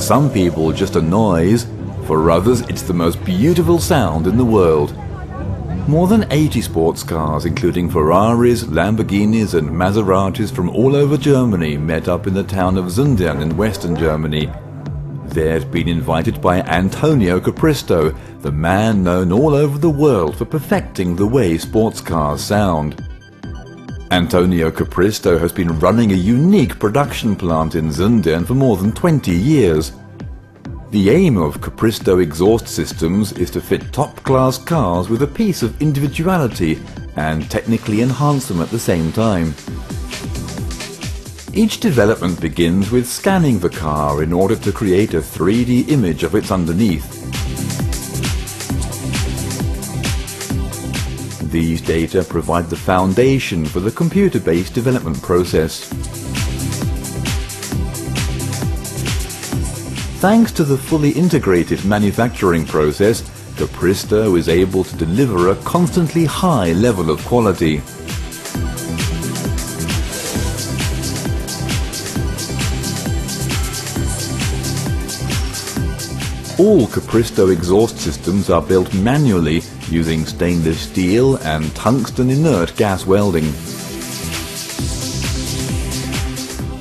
for some people just a noise, for others it's the most beautiful sound in the world. More than 80 sports cars, including Ferraris, Lamborghinis and Maseratis from all over Germany, met up in the town of Sundern in western Germany. They'd been invited by Antonio Capristo, the man known all over the world for perfecting the way sports cars sound. Antonio Capristo has been running a unique production plant in Sundern for more than 20 years. The aim of Capristo exhaust systems is to fit top-class cars with a piece of individuality and technically enhance them at the same time. Each development begins with scanning the car in order to create a 3D image of its underneath. These data provide the foundation for the computer-based development process. Thanks to the fully integrated manufacturing process, Capristo is able to deliver a constantly high level of quality. All Capristo exhaust systems are built manually using stainless steel and tungsten inert gas welding.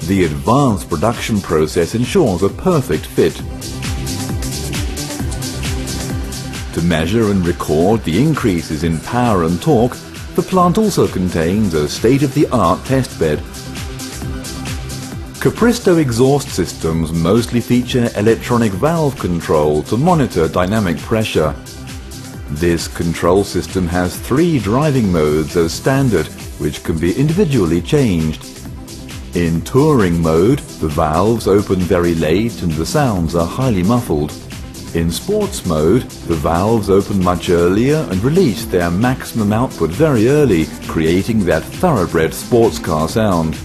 The advanced production process ensures a perfect fit. To measure and record the increases in power and torque, the plant also contains a state-of-the-art test bed. Capristo exhaust systems mostly feature electronic valve control to monitor dynamic pressure. This control system has 3 driving modes as standard, which can be individually changed. In touring mode, the valves open very late and the sounds are highly muffled. In sports mode, the valves open much earlier and release their maximum output very early, creating that thoroughbred sports car sound.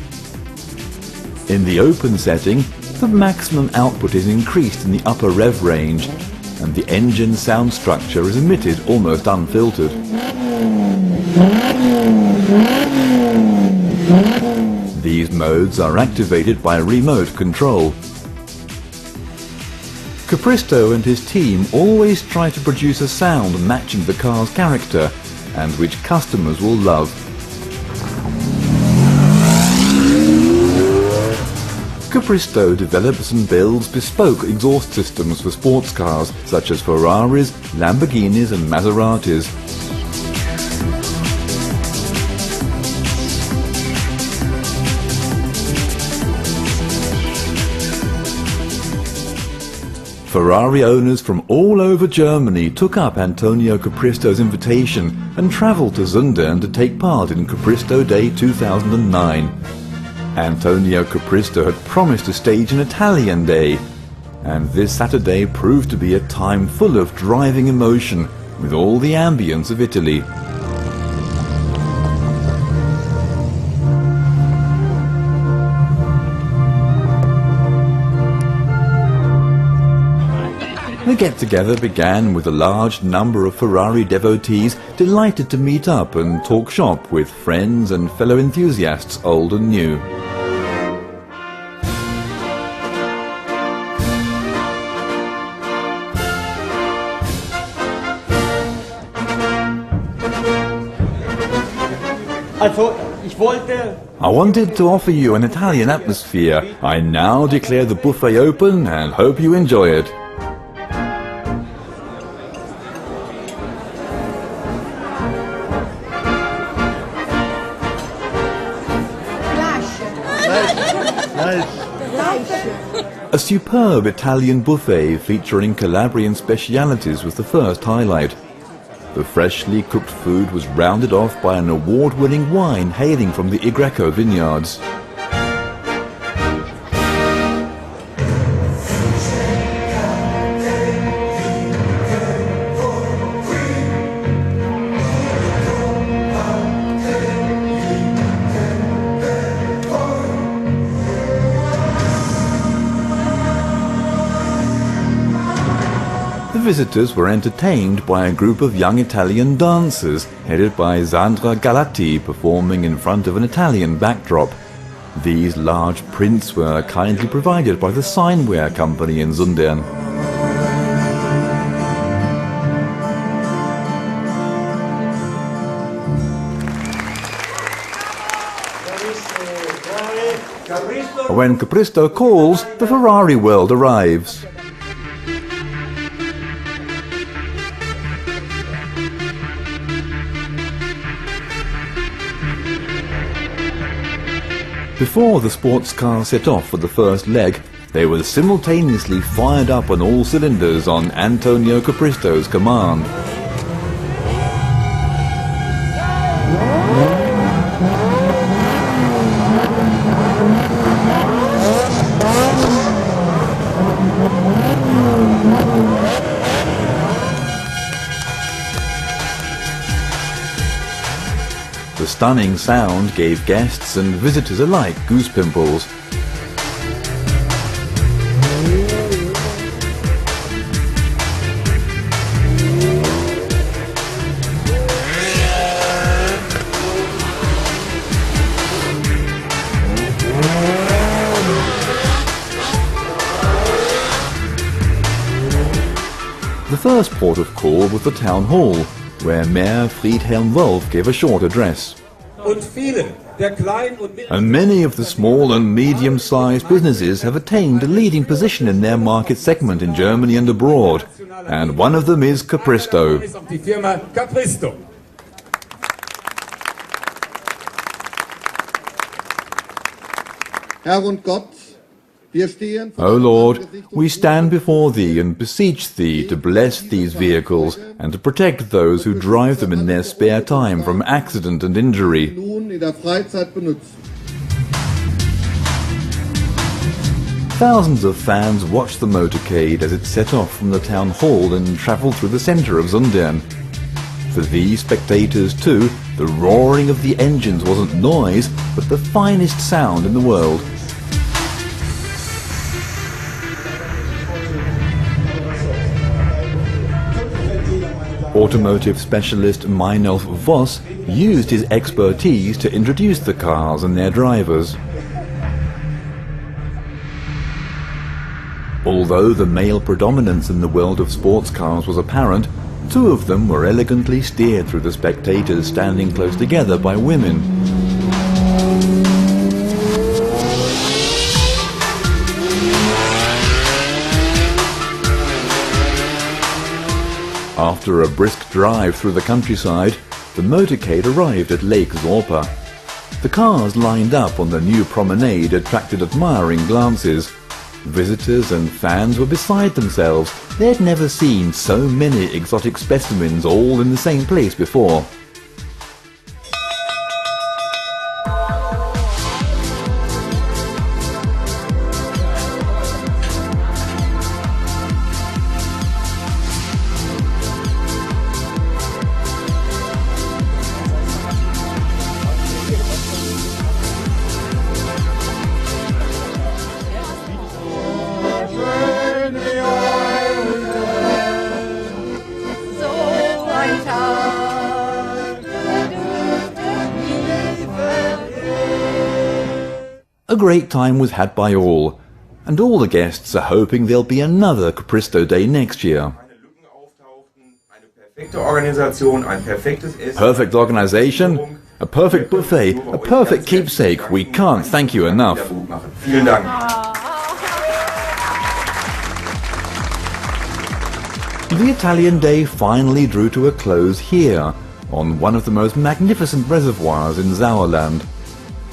In the open setting, the maximum output is increased in the upper rev range, and the engine sound structure is emitted almost unfiltered. These modes are activated by remote control. Capristo and his team always try to produce a sound matching the car's character and which customers will love. Capristo develops and builds bespoke exhaust systems for sports cars such as Ferraris, Lamborghinis and Maseratis. Ferrari owners from all over Germany took up Antonio Capristo's invitation and travelled to Sundern to take part in Capristo Day 2009. Antonio Capristo had promised to stage an Italian day, and this Saturday proved to be a time full of driving emotion with all the ambience of Italy. The get-together began with a large number of Ferrari devotees delighted to meet up and talk shop with friends and fellow enthusiasts old and new. I wanted to offer you an Italian atmosphere. I now declare the buffet open and hope you enjoy it. A superb Italian buffet featuring Calabrian specialities was the first highlight. The freshly cooked food was rounded off by an award-winning wine hailing from the Greco vineyards. The visitors were entertained by a group of young Italian dancers headed by Sandra Galati performing in front of an Italian backdrop. These large prints were kindly provided by the Signware company in Sundern. When Capristo calls, the Ferrari world arrives. Before the sports cars set off for the first leg, they were simultaneously fired up on all cylinders on Antonio Capristo's command. The stunning sound gave guests and visitors alike goose pimples. The first port of call was the town hall, where Mayor Friedhelm Wolf gave a short address. And many of the small and medium-sized businesses have attained a leading position in their market segment in Germany and abroad, and one of them is Capristo. O Lord, we stand before Thee and beseech Thee to bless these vehicles and to protect those who drive them in their spare time from accident and injury. Thousands of fans watched the motorcade as it set off from the town hall and travelled through the centre of Sundern. For these spectators too, the roaring of the engines wasn't noise, but the finest sound in the world. Automotive specialist Meinolf Voss used his expertise to introduce the cars and their drivers. Although the male predominance in the world of sports cars was apparent, two of them were elegantly steered through the spectators standing close together by women. After a brisk drive through the countryside, the motorcade arrived at Lake Zorpa. The cars lined up on the new promenade attracted admiring glances. Visitors and fans were beside themselves. They had never seen so many exotic specimens all in the same place before. A great time was had by all, and all the guests are hoping there'll be another Capristo Day next year. Perfect organization, a perfect buffet, a perfect keepsake. We can't thank you enough. The Italian day finally drew to a close here, on one of the most magnificent reservoirs in Sauerland.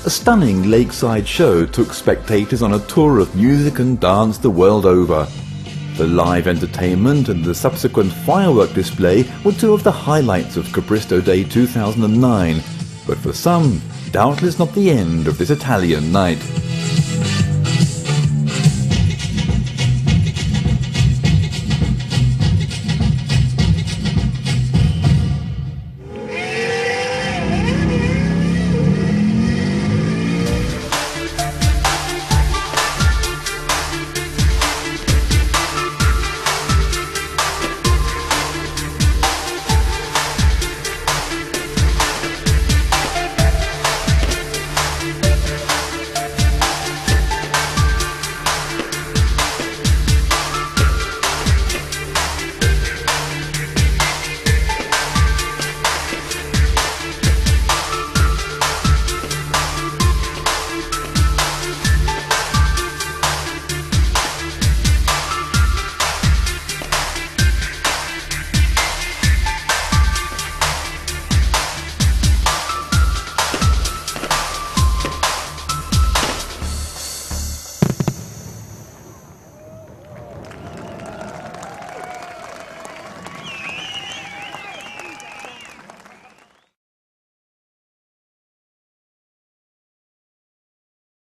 A stunning lakeside show took spectators on a tour of music and dance the world over. The live entertainment and the subsequent firework display were two of the highlights of Capristo Day 2009, but for some, doubtless not the end of this Italian night.